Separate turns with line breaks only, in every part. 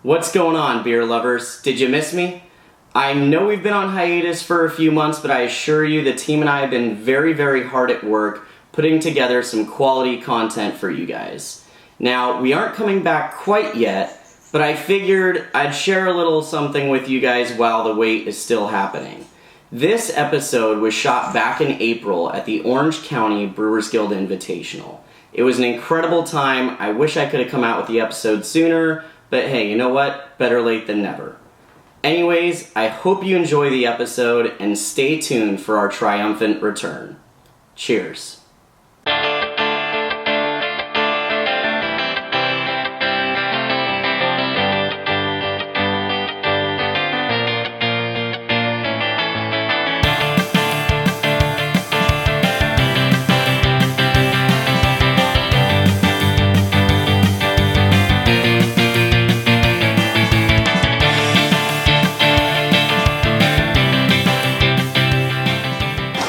What's going on, beer lovers? Did you miss me? I know we've been on hiatus for a few months, but I assure you the team and I have been very hard at work putting together some quality content for you guys. Now, we aren't coming back quite yet, but I figured I'd share a little something with you guys while the wait is still happening. This episode was shot back in April at the Orange County Brewers Guild Invitational. It was an incredible time. I wish I could have come out with the episode sooner, but hey, you know what? Better late than never. Anyways, I hope you enjoy the episode and stay tuned for our triumphant return. Cheers.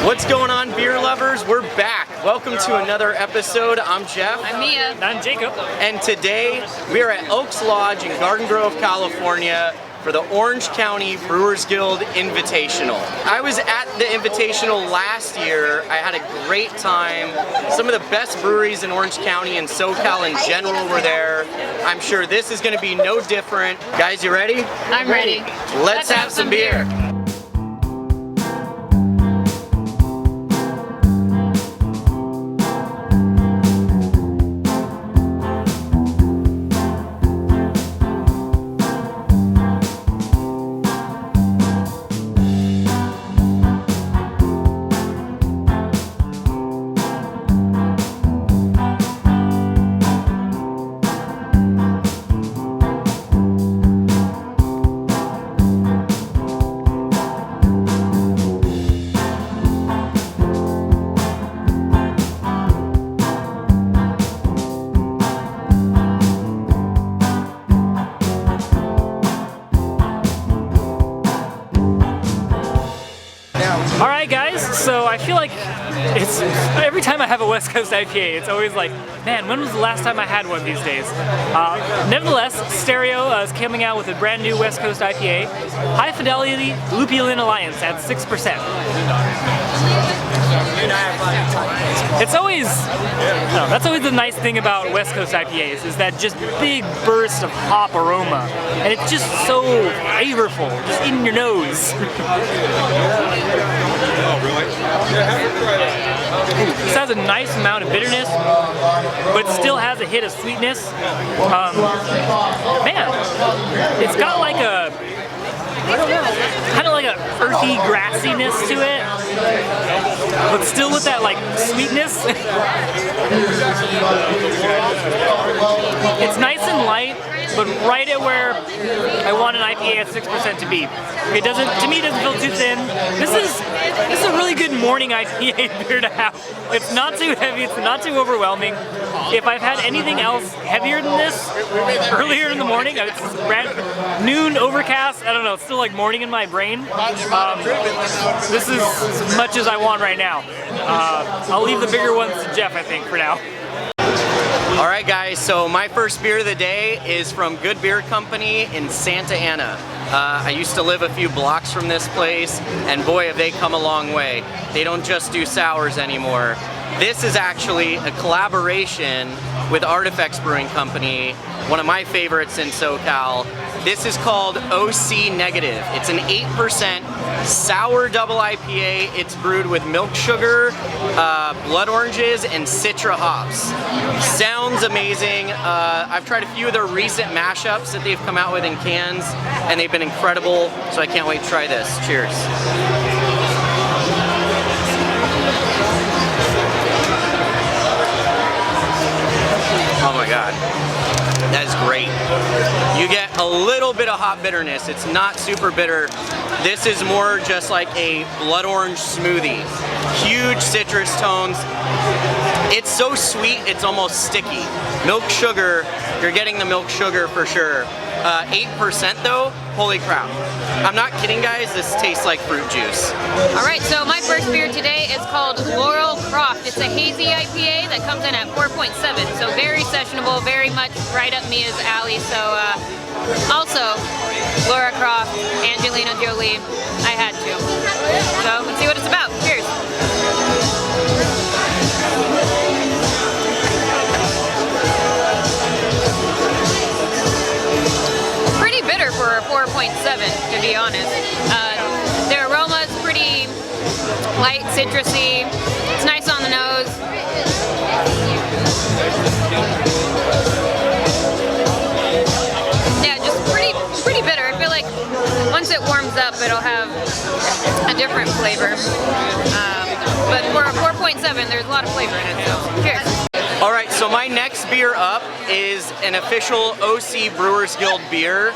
What's going on, beer lovers? We're back. Welcome to another episode. I'm Jeff.
I'm Mia.
And I'm Jacob.
And today we are at Elks Lodge in Garden Grove, California for the Orange County Brewers Guild Invitational. I was at the Invitational last year. I had a great time. Some of the best breweries in Orange County and SoCal in general were there. I'm sure this is going to be no different. Guys, you ready?
I'm ready.
Let's have some beer.
Alright guys, so I feel like it's every time I have a West Coast IPA, it's always like, man, when was the last time I had one these days? Nevertheless, Stereo is coming out with a brand new West Coast IPA, High Fidelity Lupulin Alliance at 6%. It's always, that's always the nice thing about West Coast IPAs, is that just big burst of hop aroma, and it's just so flavorful, just in your nose. This has a nice amount of bitterness, but it still has a hit of sweetness. Man, it's got like a kind of like a earthy grassiness to it, but still with that like sweetness. It's nice and light, but right at where I want an IPA at 6% to be. It doesn't, to me, it doesn't feel too thin. This is a really good morning IPA beer to have. It's not too heavy, it's not too overwhelming. If I've had anything else heavier than this earlier in the morning, it's noon, overcast, I don't know, it's still like morning in my brain. This is as much as I want right now. I'll leave the bigger ones to Jeff, I think, for now.
Alright guys, so my first beer of the day is from Good Beer Company in Santa Ana. I used to live a few blocks from this place, and boy have they come a long way. They don't just do sours anymore. This is actually a collaboration with Artifacts Brewing Company, one of my favorites in SoCal. This is called OC Negative. It's an 8% sour double IPA. It's brewed with milk sugar, blood oranges, and citra hops. Sounds amazing. I've tried a few of their recent mashups that they've come out with in cans, and they've been incredible, so I can't wait to try this. Cheers. Oh my god, that is great. You get a little bit of hop bitterness. It's not super bitter. This is more just like a blood orange smoothie. Huge citrus tones. It's so sweet, it's almost sticky. Milk sugar, you're getting the milk sugar for sure. 8% though, holy crap. I'm not kidding guys, this tastes like fruit juice.
Alright, so my first beer today is called Floral Cross. It's a hazy IPA that comes in at 4.7, so very sessionable, very much right up Mia's alley. So I'll Lara Croft, Angelina Jolie. I had to. So let's see what it's about. Cheers. Pretty bitter for a 4.7, to be honest. The aroma is pretty light, citrusy. It's nice on the nose. Yeah, just pretty bitter. I feel like once it warms up, it'll have a different flavor. But for a 4.7, there's a lot of flavor in it. So cheers.
All right, so my next beer up is an official OC Brewers Guild beer.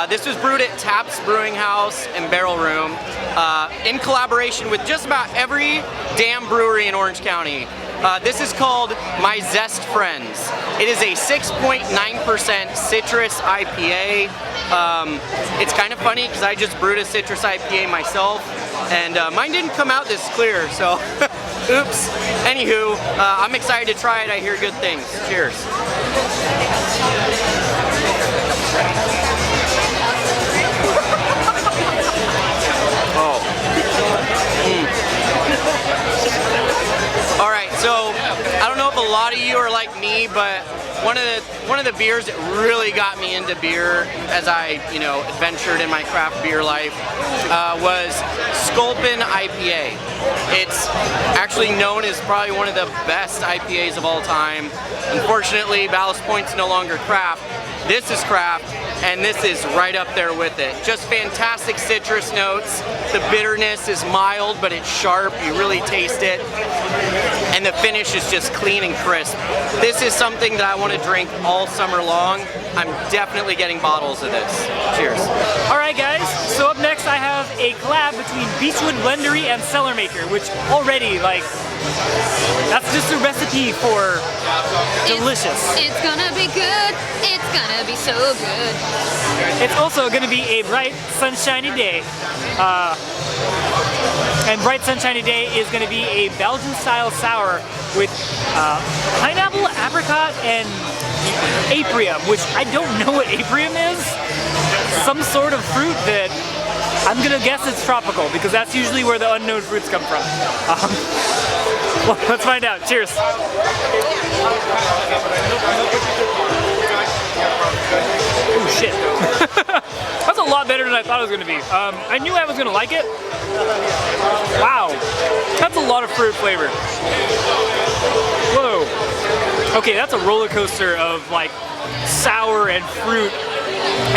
This was brewed at Taps Brewing House and Barrel Room in collaboration with just about every damn brewery in Orange County. This is called My Zest Friends. It is a 6.9% citrus IPA. It's kind of funny because I just brewed a citrus IPA myself, and mine didn't come out this clear, so oops. Anywho, I'm excited to try it. I hear good things. Cheers. Oh. All right, so I don't know if a lot of you are like me, but one of the beers that really got me into beer as I, adventured in my craft beer life was Sculpin IPA. It's actually known as probably one of the best IPAs of all time. Unfortunately, Ballast Point's no longer craft. This is craft, and this is right up there with it. Just fantastic citrus notes. The bitterness is mild, but it's sharp. You really taste it. And the finish is just clean and crisp. This is something that I want to drink all summer long. I'm definitely getting bottles of this. Cheers.
All right, guys. So up next, I have a collab between Beechwood Blendery and Cellar Maker, which already, that's just a recipe for delicious.
It's gonna be good. It's gonna be so good.
It's also gonna be a bright, sunshiny day. And Bright Sunshiny Day is going to be a Belgian-style sour with pineapple, apricot, and aprium, which I don't know what aprium is. Some sort of fruit that I'm going to guess it's tropical, because that's usually where the unknown fruits come from. Well, let's find out. Cheers. Oh, shit. That's a lot better than I thought it was going to be. I knew I was going to like it. Wow. That's a lot of fruit flavor. Whoa. Okay, that's a roller coaster of sour and fruit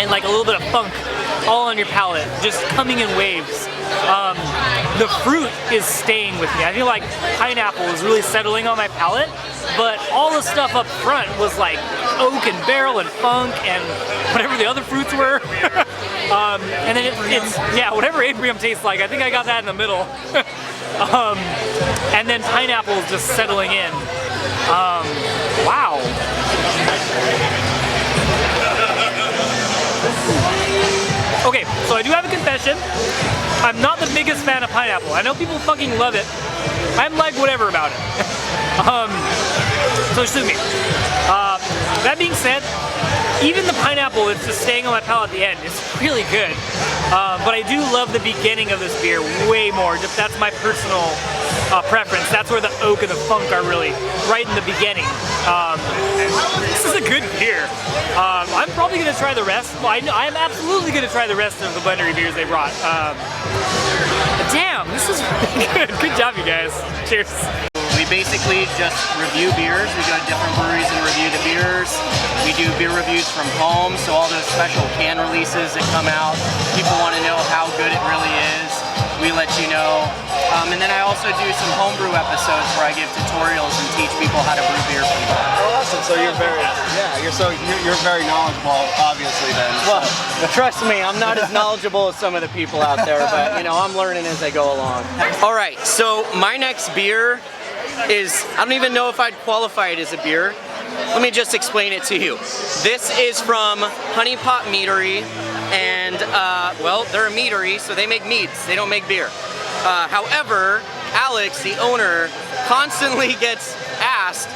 and a little bit of funk all on your palate, just coming in waves. The fruit is staying with me. I feel like pineapple is really settling on my palate, but all the stuff up front was oak and barrel and funk and whatever the other fruits were. And then it's whatever aprium tastes like. I think I got that in the middle. And then pineapple is just settling in. Wow. Okay, so I do have a confession. I'm not the biggest fan of pineapple. I know people fucking love it. I'm whatever about it. So sue me. That being said, even the pineapple that's just staying on my palate at the end is really good. But I do love the beginning of this beer way more. That's my personal preference. That's where the oak and the funk are really right in the beginning. This is a good beer. I'm probably going to try the rest. Well, I'm absolutely going to try the rest of the blendery beers they brought. Damn, this is really good. Good job, you guys. Cheers.
We basically just review beers. We go to different breweries and review the beers. We do beer reviews from home, so all those special can releases that come out, people want to know how good it really is. We let you know. And then I also do some homebrew episodes where I give tutorials and teach people how to brew beer from home.
Oh, awesome! So you're you're very knowledgeable, obviously. Then.
Well, trust me, I'm not as knowledgeable as some of the people out there, but I'm learning as I go along. All right, so my next beer is, I don't even know if I'd qualify it as a beer. Let me just explain it to you. This is from Honeypot Meatery, and well, they're a meadery, so they make meads. They don't make beer. However, Alex, the owner, constantly gets asked,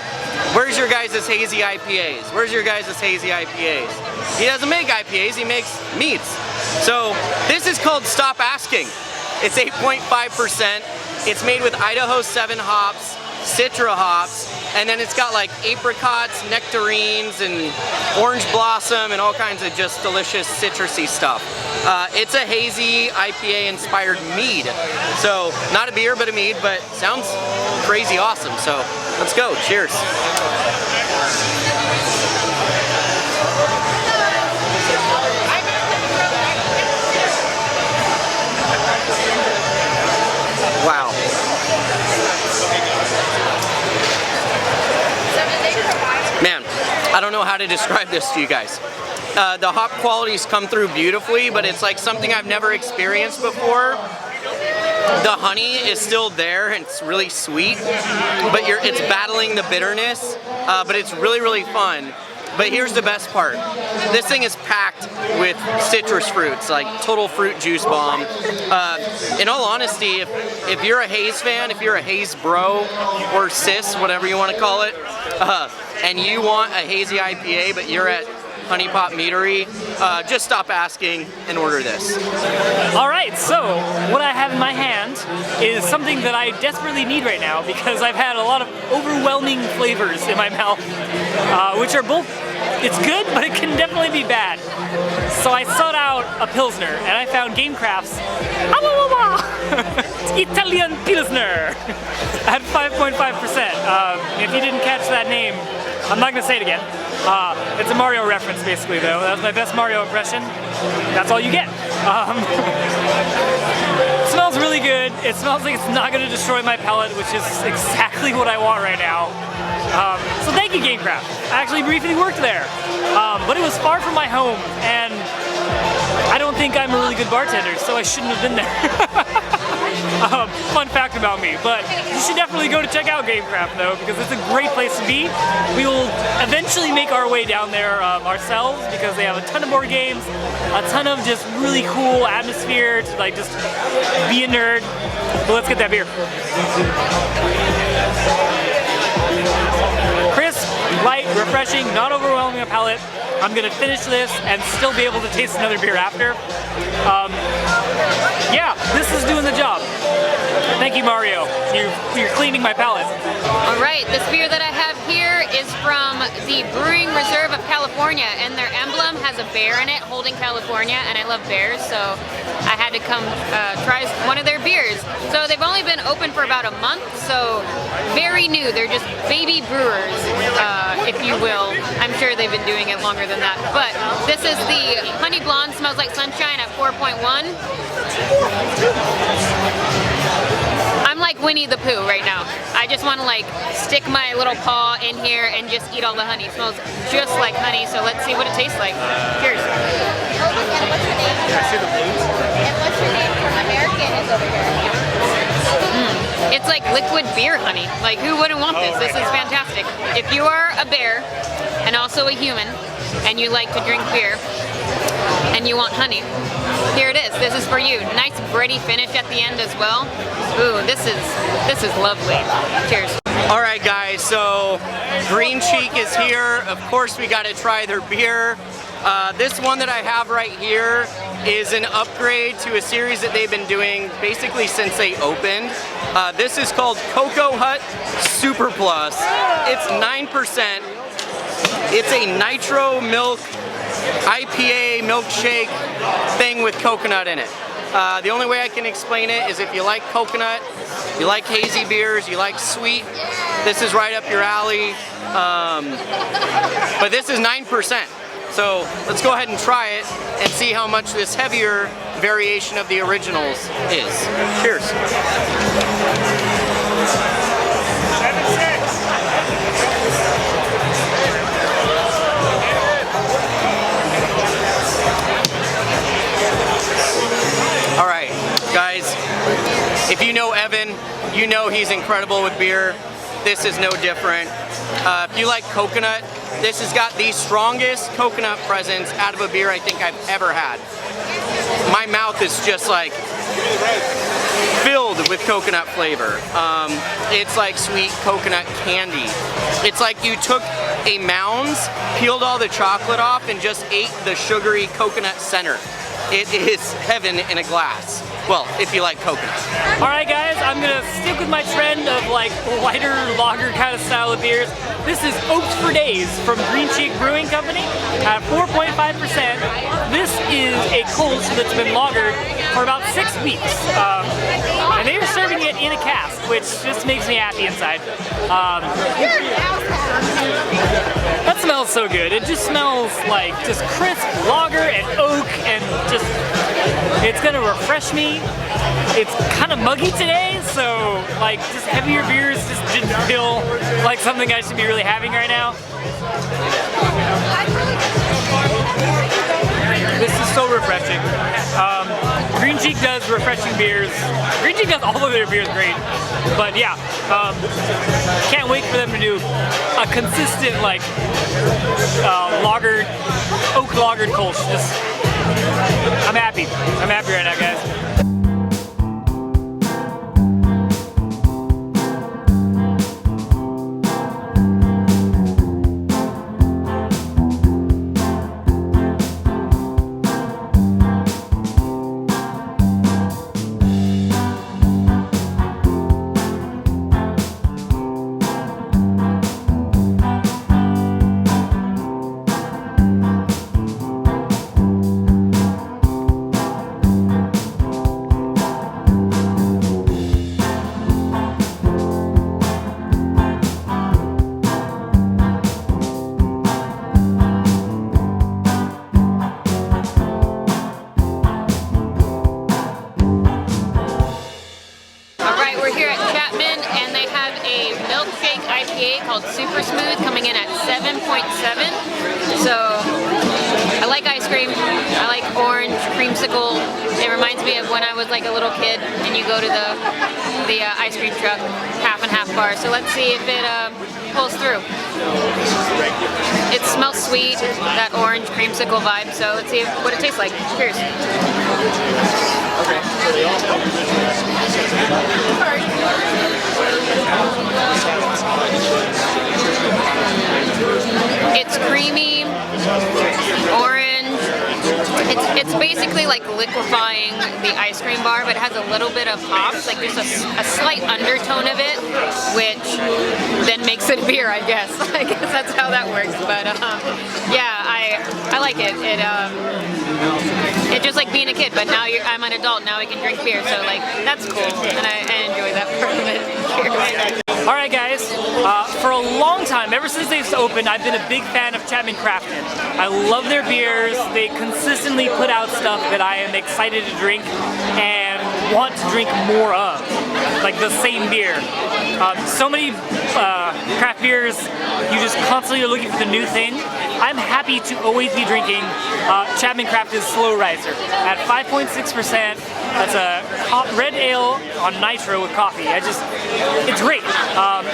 "Where's your guys' hazy IPAs? Where's your guys' hazy IPAs?" he doesn't make IPAs, he makes meads. So this is called Stop Asking. It's 8.5%. It's made with Idaho 7 hops, Citra hops, and then it's got like apricots, nectarines, and orange blossom, and all kinds of just delicious citrusy stuff. It's a hazy IPA inspired mead. So not a beer, but a mead, but sounds crazy awesome. So let's go, cheers. Wow. Man, I don't know how to describe this to you guys. The hop qualities come through beautifully, but it's like something I've never experienced before. The honey is still there and it's really sweet, but it's battling the bitterness, but it's really, really fun. But here's the best part. This thing is packed with citrus fruits, like total fruit juice bomb. In all honesty, if you're a haze fan, if you're a haze bro or sis, whatever you want to call it, and you want a hazy IPA, but you're at Honeypot Meatery, just stop asking and order this.
All right, so what I have in my hand is something that I desperately need right now because I've had a lot of overwhelming flavors in my mouth, which are both, it's good, but it can definitely be bad. So I sought out a Pilsner, and I found Game Craft's Italian Pilsner at 5.5%. If you didn't catch that name, I'm not going to say it again. It's a Mario reference, basically, though. That was my best Mario impression. That's all you get. It smells really good. It smells like it's not going to destroy my palate, which is exactly what I want right now. So thank you, Game Craft. I actually briefly worked there. But it was far from my home, and I don't think I'm a really good bartender, so I shouldn't have been there. Fun fact about me, but you should definitely go to check out Game Craft though, because it's a great place to be. We will eventually make our way down there ourselves because they have a ton of board games, a ton of just really cool atmosphere to like just be a nerd. But let's get that beer. Crisp, light, refreshing, not overwhelming a palate. I'm gonna finish this and still be able to taste another beer after. Yeah, this is doing the job. Thank you, Mario. You're cleaning my palate.
All right, this beer that I have here is from the Brewing Reserve of California, and their emblem has a bear in it holding California, and I love bears, so I had to come try one of their beers. So they've only been open for about a month, so very new. They're just baby brewers, if you will. I'm sure they've been doing it longer than that. But this is the Honey Blonde, smells like sunshine at 4.1. I'm like Winnie the Pooh right now. I just want to like stick my little paw in here and just eat all the honey. It smells just like honey, so let's see what it tastes like. Cheers.
And what's your name? And what's your name from American is over here.
It's like liquid beer honey. Like, who wouldn't want this? This is fantastic. If you are a bear and also a human and you like to drink beer and you want honey, here it is. This is for you. Nice bready finish at the end as well. Ooh, this is lovely. Cheers.
All right, guys, so Green Cheek is here. Of course, we got to try their beer. This one that I have right here is an upgrade to a series that they've been doing basically since they opened. This is called Cocoa Hut Super Plus. It's 9%. It's a nitro milk IPA milkshake thing with coconut in it. The only way I can explain it is if you like coconut, you like hazy beers, you like sweet, this is right up your alley. But this is 9%. So let's go ahead and try it and see how much this heavier variation of the originals is. Cheers. All right, guys, if you know Evan, you know he's incredible with beer. This is no different. If you like coconut, this has got the strongest coconut presence out of a beer I think I've ever had. My mouth is just like filled with coconut flavor. It's like sweet coconut candy. It's like you took a Mounds, peeled all the chocolate off, and just ate the sugary coconut center. It is heaven in a glass. Well, if you like coconut.
Alright guys, I'm gonna stick with my trend of like lighter lager kind of style of beers. This is Oats Rene from Green Cheek Brewing Company at 4.5%. This is a Kolsch that's been lagered for about 6 weeks. And they are serving it in a cask, which just makes me happy inside. That smells so good. It just smells like just crisp lager and oak and just, it's gonna refresh me. It's kind of muggy today, so like just heavier beers just didn't feel like something I should be really having right now. This is so refreshing. Green Cheek does refreshing beers. Green Cheek does all of their beers great. But yeah, can't wait for them to do a consistent like lagered, oak lagered Kolsch. Just, I'm happy. I'm happy right now, guys.
Called Super Smooth, coming in at 7.7. So I like ice cream. I like orange creamsicle. It reminds me of when I was like a little kid and you go to the ice cream truck, half and half bar. So let's see if it pulls through. It smells sweet, that orange creamsicle vibe. So let's see what it tastes like. Cheers. It's creamy, orange. It's basically like liquefying the ice cream bar, but it has a little bit of hops. Like there's a slight undertone of it, which then makes it beer, I guess. I guess that's how that works. But yeah, I like it. It's just like being a kid, but now I'm an adult. Now I can drink beer, so like that's cool, and I enjoy that part of it. Cheers.
Alright guys, for a long time, ever since they've opened, I've been a big fan of Chapman Craft. I love their beers. They consistently put out stuff that I am excited to drink and want to drink more of, like the same beer. So many craft beers, you just constantly are looking for the new thing. I'm happy to always be drinking Chapman Craft's Slow Riser at 5.6%. That's a red ale on nitro with coffee. It's great.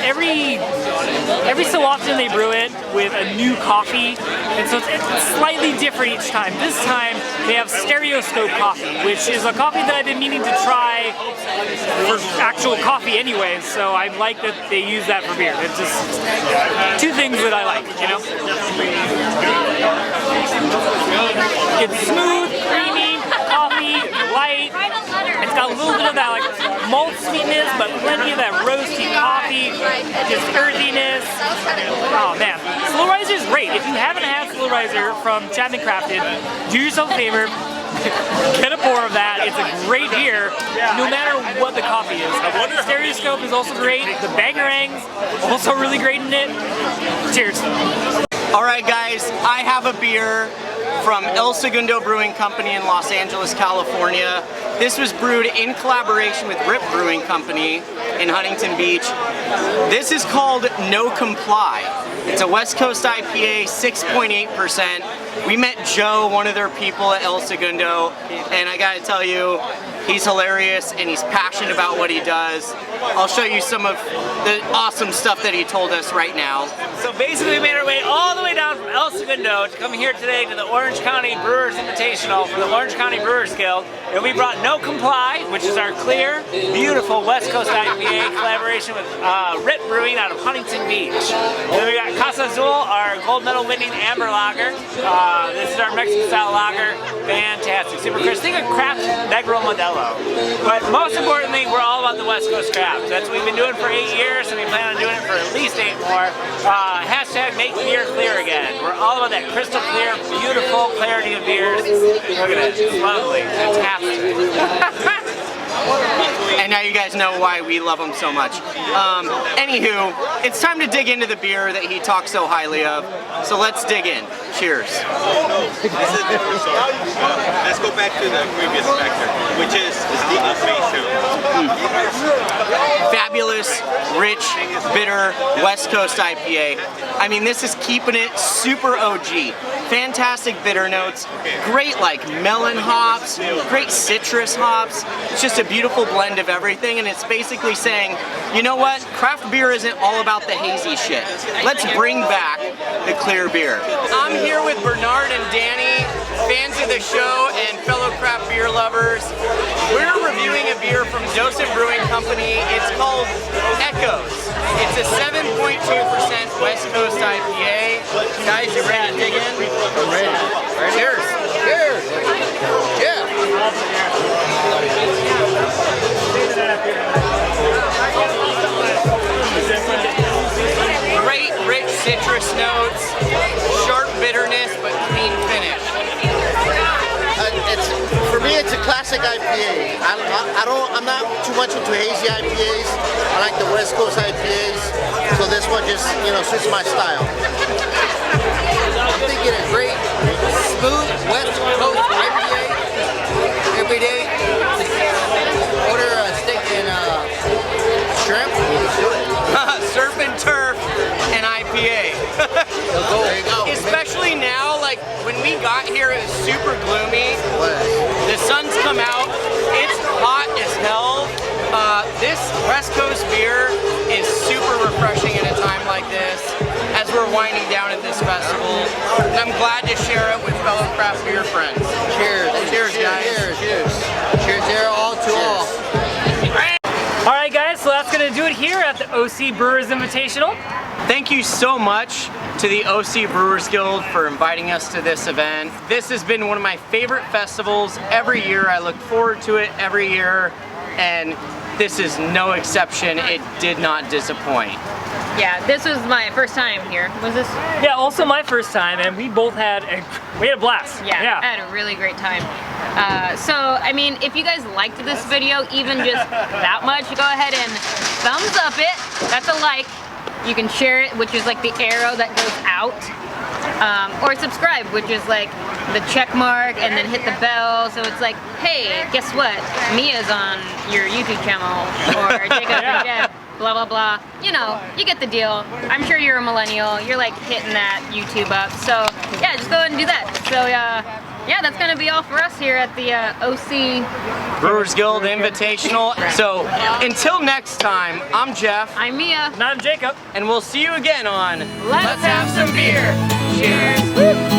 Every so often they brew it with a new coffee, and so it's slightly different each time. This time they have Stereoscope coffee, which is a coffee that I've been meaning to try for actual coffee anyways, so I like that they use that for beer. It's just two things that I like, you know? It's smooth, creamy, coffee, light. It's got a little bit of that like malt sweetness, but plenty of that roasty coffee, just earthiness. Oh man, Slow Riser is great. If you haven't had Slow Riser from Chapman Crafted, do yourself a favor. Get a pour of that. It's a great beer, no matter what the coffee is. Stereoscope is also great. The Bangerangs also really great in it. Cheers.
Alright guys, I have a beer from El Segundo Brewing Company in Los Angeles, California. This was brewed in collaboration with RIT Brewing Company in Huntington Beach. This is called No Comply. It's a West Coast IPA, 6.8%. We met Joe, one of their people at El Segundo, and I gotta tell you, He's hilarious and he's passionate about what he does. I'll show you some of the awesome stuff that he told us right now.
So basically we made our way all the way down from El Segundo to come here today to the Orange County Brewers Invitational for the Orange County Brewers Guild. And we brought No Comply, which is our clear, beautiful West Coast IPA collaboration with RIT Brewing out of Huntington Beach. Then we got Casa Azul, our gold medal winning amber lager. This is our Mexican style lager. Fantastic, super crisp. Think of craft Negro Modelo. But most importantly, we're all about the West Coast craft. That's what we've been doing for 8 years, and we plan on doing it for at least 8 more. Hashtag make beer clear again. We're all about that crystal clear, beautiful clarity of beers. Look at it, it's lovely, fantastic.
And now you guys know why we love him so much. Anywho, it's time to dig into the beer that he talks so highly of. So let's dig in. Cheers.
Let's go back to the previous factor, which is the elevation.
Fabulous, rich, bitter West Coast IPA. I mean, this is keeping it super OG. Fantastic bitter notes, great like melon hops, great citrus hops. It's just a beautiful blend of everything, and it's basically saying, you know what, craft beer isn't all about the hazy shit. Let's bring back the clear beer. I'm here with Bernard and Danny, fans of the show and fellow craft beer lovers. We're reviewing a beer from Zest Brewing Company. It's called Echoes. It's a 7.2% West Coast IPA. Guys, you ready to dig in?
I'm ready.
Cheers.
Cheers. Yeah.
Great, rich citrus notes, sharp bitterness, but clean finish.
For me, it's a classic IPA. I'm not too much into hazy IPAs. I like the West Coast IPAs, so this one just, suits my style. I'm thinking a great, smooth West Coast IPA every day. Order a steak and shrimp.
Surf and turf and IPA.
There you go.
Especially now, like when we got here, it was super gloomy. The sun's come out. It's hot as hell. This West Coast beer is super refreshing at a time like this, as we're winding down at this festival. And I'm glad to share it with fellow craft beer friends.
Cheers.
Cheers, guys.
Cheers. Cheers there, all to all.
Alright guys, so that's gonna do it here at the OC Brewers Invitational.
Thank you so much to the OC Brewers Guild for inviting us to this event. This has been one of my favorite festivals every year. I look forward to it every year, and this is no exception. It did not disappoint.
Yeah, this was my first time here. Was this?
Yeah, also my first time, and we both had a blast.
Yeah, I had a really great time. So, I mean, if you guys liked this video, even just that much, go ahead and thumbs up it. That's a like. You can share it, which is like the arrow that goes out. Or subscribe, which is like the check mark, and then hit the bell. So it's like, hey, guess what? Mia's on your YouTube channel, or Jacob and Jeff, blah, blah, blah. You know, you get the deal. I'm sure you're a millennial. You're like hitting that YouTube up. So yeah, just go ahead and do that. So yeah, that's gonna be all for us here at the OC
Brewers Guild Invitational. So until next time, I'm Jeff.
I'm Mia.
And I'm Jacob.
And we'll see you again on
Let's have some beer. Cheers. Woo.